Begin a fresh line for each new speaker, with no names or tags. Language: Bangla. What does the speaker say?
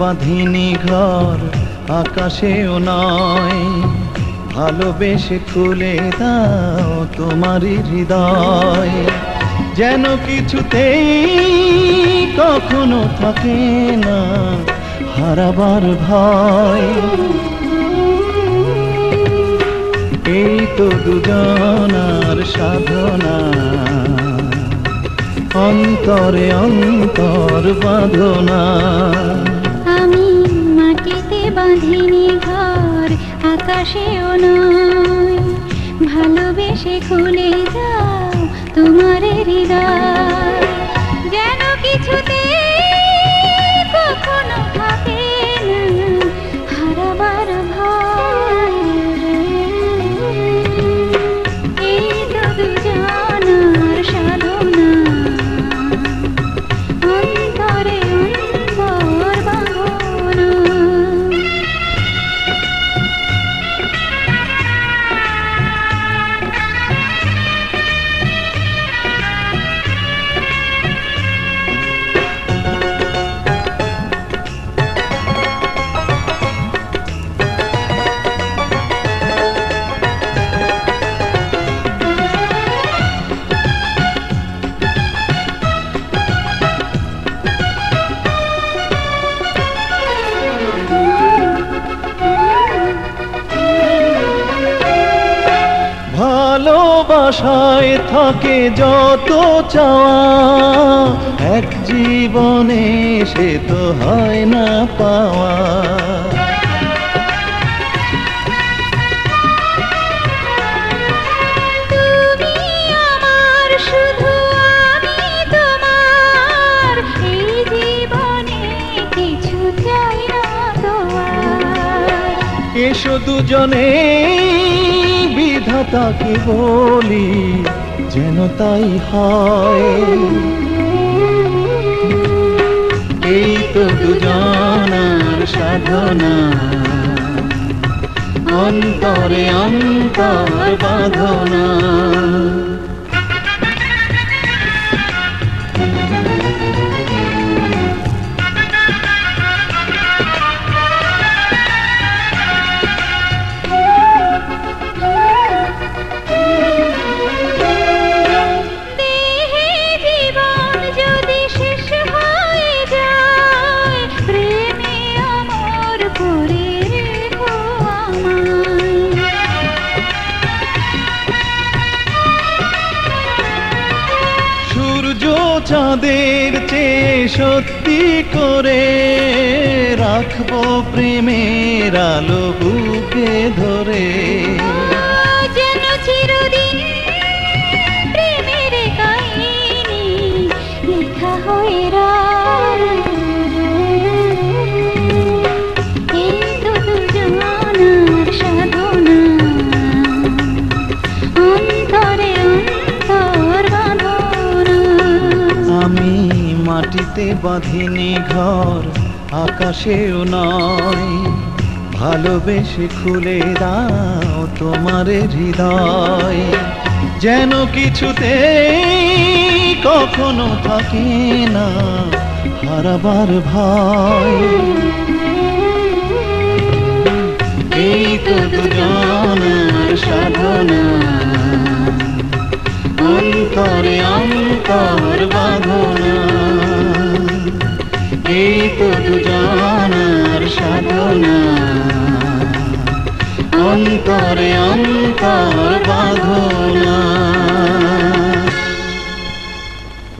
বাঁধিনি ঘর আকাশেও নয়, ভালোবেসে খুলে দাও তোমারই হৃদয়। যেন কিছুতেই কখনো থাকে না হারাবার ভয়। এই তো দুজনার সাধনা, অন্তরে অন্তর বাঁধনা।
আমি মাটিতে বাঁধিনি ঘর আকাশেও নয়, ভালোবেসে খুলে দাও তোমার হৃদয়। যেন কিছুতে কখনো থাকে না হারাবার ভয়। এই তো দুজনার সাধনা, অন্তরে অন্তর বাঁধনা।
ভালোবাসায় থাকে যত চাওয়া, এক জীবনে সে তো হয় না পাওয়া।
তুমি আমার শুধু আমি তোমার, এই জীবনে কিছু চাই না তোমার।
এসো দুজনে বিধাতাকে বলি যেন তাই হয়। এই তো দুজনার সাধনা, অন্তরে অন্তর বাঁধনা। চাঁদের চেয়ে সত্যি করে রাখবো প্রেমের আলো বুকে ধরে।
যেন চিরদিন প্রেমের কাহিনী লেখা হয়ে রয়। এই তো দুজনার সাধনা, অন্তরে অন্তর বাঁধনা।
আমি মাটিতে বাঁধিনি ঘর আকাশেও নয়, ভালোবেসে খুলে দাও তোমার হৃদয়। যেন কিছুতে কখনো থাকে না হারাবার ভয়। এই তো দুজনার সাধনা, অন্তরে অন্তর বাঁধনা। এই তো দুজনার সাধনা, অন্তরে অন্তর বাঁধনা।